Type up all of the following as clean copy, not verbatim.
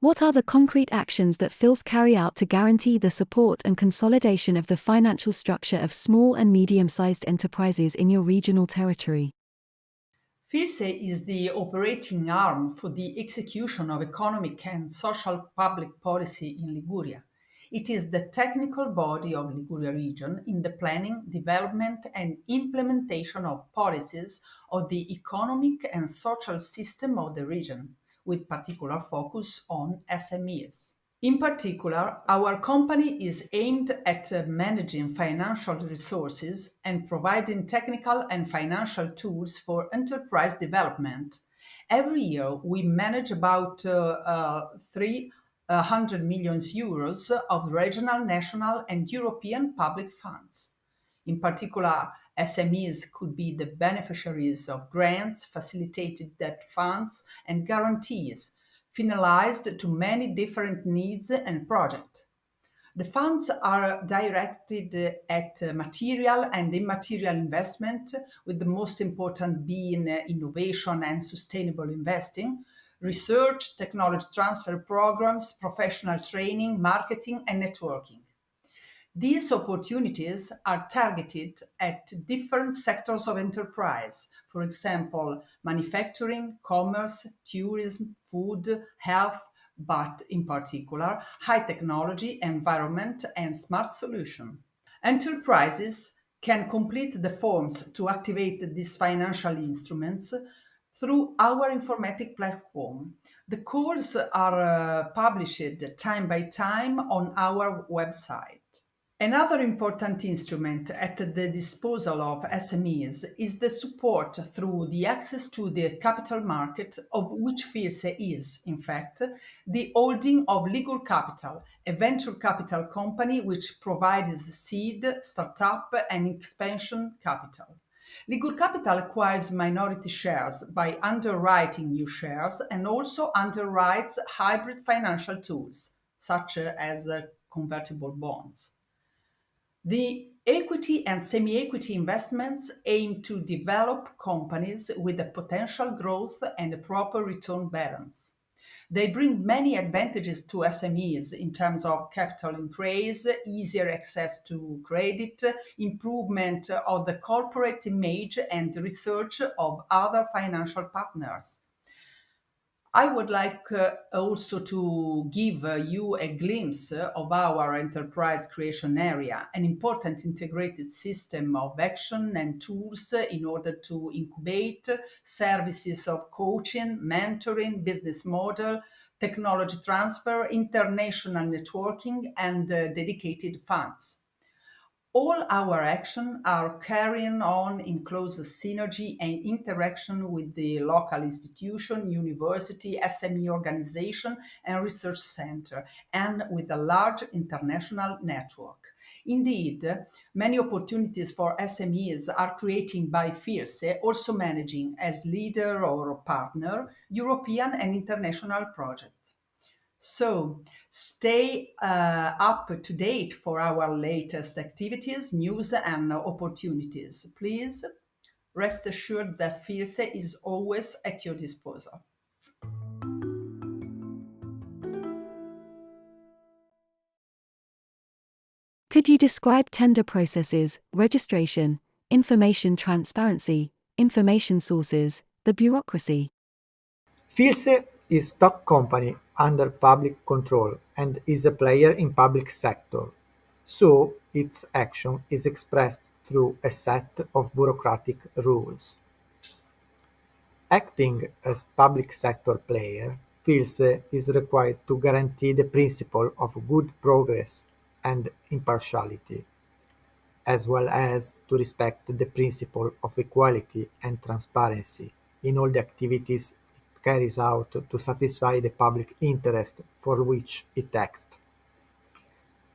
What are the concrete actions that FILS carry out to guarantee the support and consolidation of the financial structure of small and medium-sized enterprises in your regional territory? FIRSE is the operating arm for the execution of economic and social public policy in Liguria. It is the technical body of Liguria region in the planning, development, and implementation of policies of the economic and social system of the region, with particular focus on SMEs. In particular, our company is aimed at managing financial resources and providing technical and financial tools for enterprise development. Every year, we manage about 300 million euros of regional, national, and European public funds. In particular, SMEs could be the beneficiaries of grants, facilitated debt funds, and guarantees finalized to many different needs and projects. The funds are directed at material and immaterial investment, with the most important being innovation and sustainable investing, research, technology transfer programs, professional training, marketing, and networking. These opportunities are targeted at different sectors of enterprise, for example, manufacturing, commerce, tourism, food, health, but in particular, high technology, environment, and smart solution. Enterprises can complete the forms to activate these financial instruments through our informatic platform. The calls are published time by time on our website. Another important instrument at the disposal of SMEs is the support through the access to the capital market, of which FIRSE is, in fact, the holding of Legal Capital, a venture capital company which provides seed, startup, and expansion capital. Legal Capital acquires minority shares by underwriting new shares and also underwrites hybrid financial tools, such as convertible bonds. The equity and semi-equity investments aim to develop companies with a potential growth and a proper return balance. They bring many advantages to SMEs in terms of capital increase, easier access to credit, improvement of the corporate image, and research of other financial partners. I would like also to give you a glimpse of our enterprise creation area, an important integrated system of action and tools in order to incubate services of coaching, mentoring, business model, technology transfer, international networking, and dedicated funds. All our actions are carrying on in close synergy and interaction with the local institution, university, SME organization, and research center, and with a large international network. Indeed, many opportunities for SMEs are created by FIRSE, also managing as leader or partner European and international projects. So stay up to date for our latest activities, news, and opportunities. Please rest assured that FIRSE is always at your disposal. Could you describe tender processes, registration, information transparency, information sources, the bureaucracy? FIRSE is stock company under public control and is a player in public sector, so its action is expressed through a set of bureaucratic rules. Acting as public sector player, FIRSE is required to guarantee the principle of good progress and impartiality, as well as to respect the principle of equality and transparency in all the activities it carries out to satisfy the public interest for which it acts.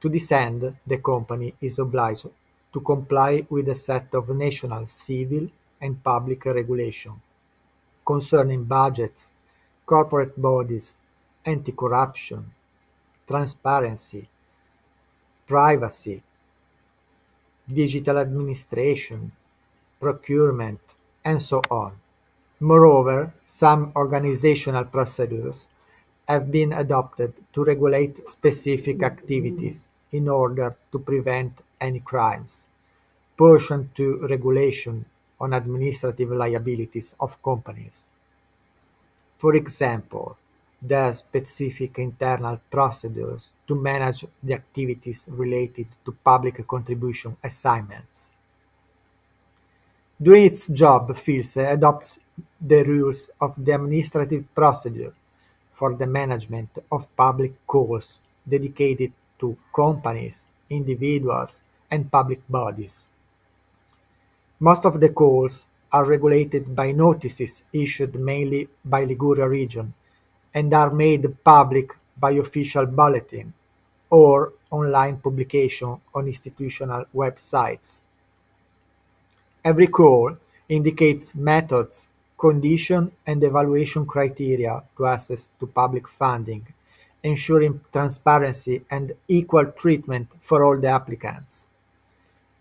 To this end, the company is obliged to comply with a set of national civil and public regulations concerning budgets, corporate bodies, anti-corruption, transparency, privacy, digital administration, procurement, and so on. Moreover, some organizational procedures have been adopted to regulate specific activities in order to prevent any crimes, pursuant to regulation on administrative liabilities of companies. For example, there are specific internal procedures to manage the activities related to public contribution assignments. Doing its job, FILSE adopts the rules of the administrative procedure for the management of public calls dedicated to companies, individuals, and public bodies. Most of the calls are regulated by notices issued mainly by Liguria region and are made public by official bulletin or online publication on institutional websites. Every call indicates methods, conditions and evaluation criteria to access to public funding, ensuring transparency and equal treatment for all the applicants.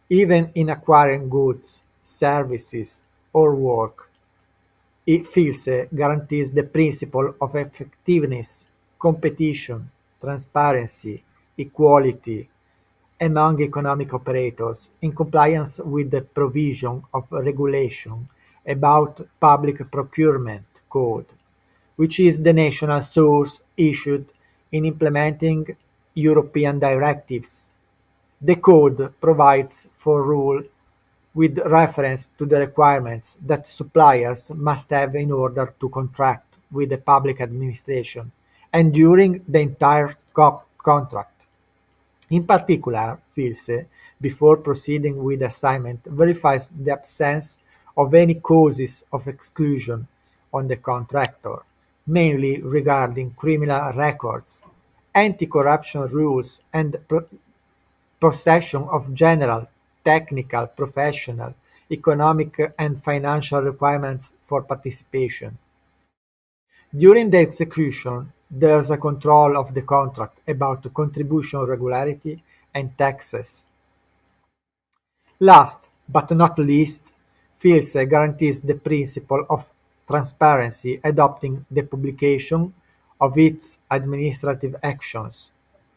Even in acquiring goods, services, or work, FILSE guarantees the principle of effectiveness, competition, transparency, equality among economic operators in compliance with the provision of regulation about public procurement code, which is the national source issued in implementing European directives. The code provides for rules with reference to the requirements that suppliers must have in order to contract with the public administration and during the entire contract. In particular, FILSE, before proceeding with assignment, verifies the absence of any causes of exclusion on the contractor, mainly regarding criminal records, anti-corruption rules, and possession of general, technical, professional, economic and financial requirements for participation. During the execution, there is a control of the contract about contribution regularity and taxes. Last but not least, FILSE guarantees the principle of transparency, adopting the publication of its administrative actions.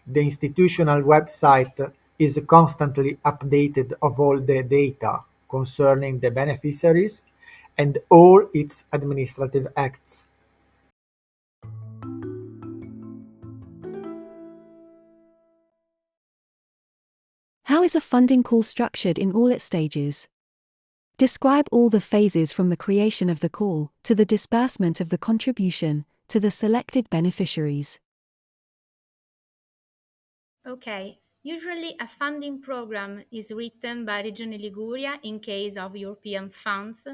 The institutional website is constantly updated of all the data concerning the beneficiaries and all its administrative acts. How is a funding call structured in all its stages? Describe all the phases from the creation of the call, to the disbursement of the contribution, to the selected beneficiaries. Okay, usually a funding program is written by Regione Liguria in case of European funds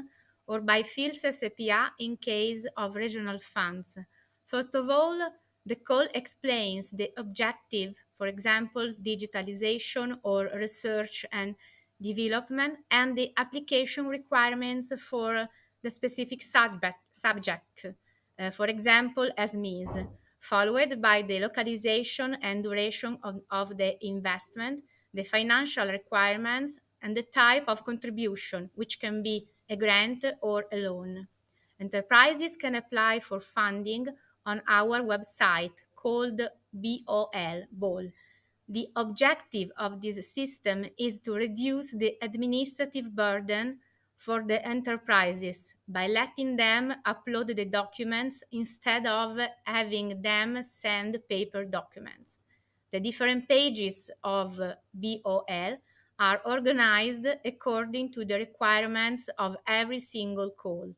or by FILSE SPA in case of regional funds. First of all, the call explains the objective, for example, digitalization or research and development, and the application requirements for the specific subject, for example, SMEs, followed by the localization and duration of the investment, the financial requirements, and the type of contribution, which can be a grant or a loan. Enterprises can apply for funding on our website called BOL. The objective of this system is to reduce the administrative burden for the enterprises by letting them upload the documents instead of having them send paper documents. The different pages of BOL are organized according to the requirements of every single call.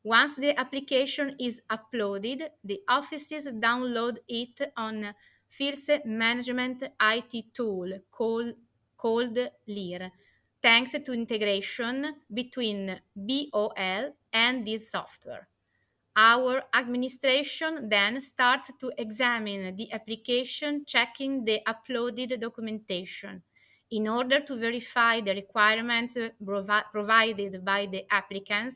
Once the application is uploaded, the offices download it on FIRSE Management IT tool called LIR, thanks to integration between BOL and this software. Our administration then starts to examine the application, checking the uploaded documentation in order to verify the requirements provided by the applicant,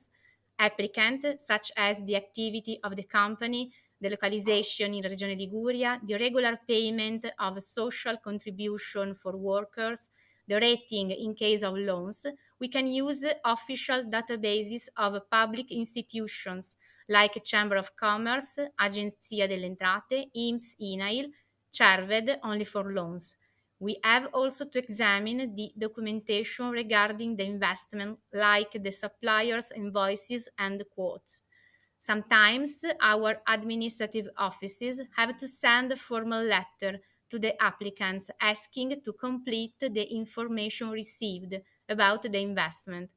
such as the activity of the company, the localization in Regione Liguria, the regular payment of social contribution for workers, the rating in case of loans. We can use official databases of public institutions like Chamber of Commerce, Agenzia delle Entrate, INPS, INAIL, CERVED, only for loans. We have also to examine the documentation regarding the investment, like the suppliers' invoices and quotes. Sometimes our administrative offices have to send a formal letter to the applicants asking to complete the information received about the investment.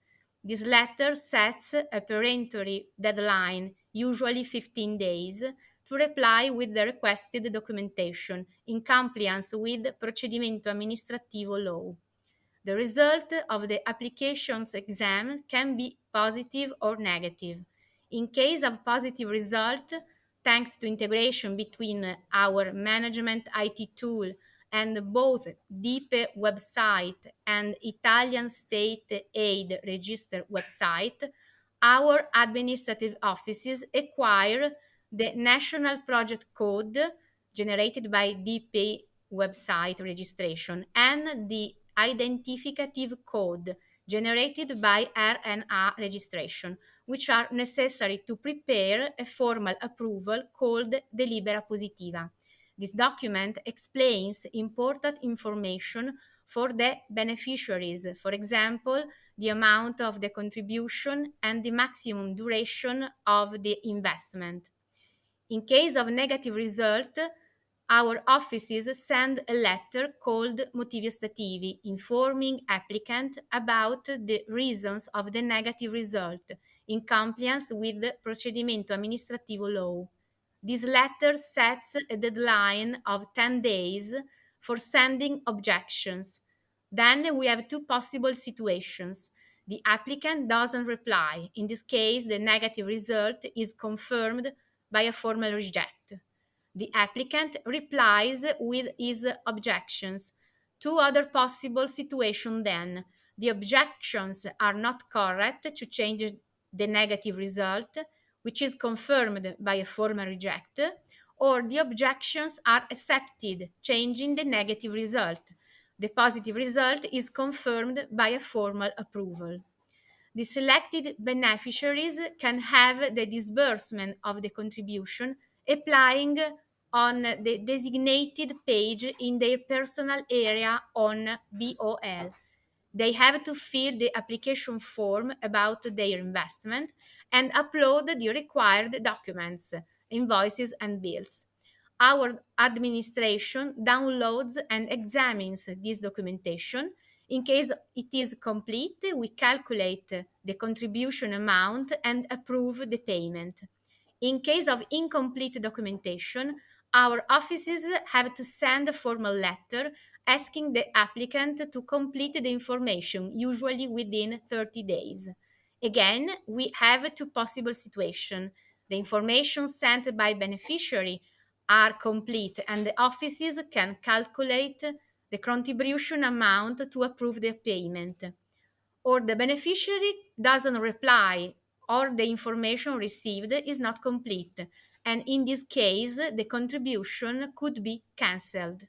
This letter sets a peremptory deadline, usually 15 days, to reply with the requested documentation in compliance with Procedimento Amministrativo Law. The result of the applications exam can be positive or negative. In case of positive result, thanks to integration between our management IT tool and both DIPE website and Italian State Aid Register website, our administrative offices acquire the national project code generated by DIPE website registration and the identificative code generated by RNA registration, which are necessary to prepare a formal approval called Delibera Positiva. This document explains important information for the beneficiaries, for example, the amount of the contribution and the maximum duration of the investment. In case of negative result, our offices send a letter called motivi ostativi, informing applicant about the reasons of the negative result in compliance with the Procedimento Amministrativo Law. This letter sets a deadline of 10 days for sending objections. Then we have two possible situations. The applicant doesn't reply. In this case, the negative result is confirmed by a formal reject. The applicant replies with his objections. Two other possible situations then. The objections are not correct to change the negative result, which is confirmed by a formal reject, or the objections are accepted, changing the negative result. The positive result is confirmed by a formal approval. The selected beneficiaries can have the disbursement of the contribution applying on the designated page in their personal area on BOL. They have to fill the application form about their investment and upload the required documents, invoices, and bills. Our administration downloads and examines this documentation. In case it is complete, we calculate the contribution amount and approve the payment. In case of incomplete documentation, our offices have to send a formal letter asking the applicant to complete the information, usually within 30 days. Again, we have two possible situations. The information sent by beneficiary are complete and the offices can calculate the contribution amount to approve the payment. Or the beneficiary doesn't reply or the information received is not complete, and in this case the contribution could be cancelled.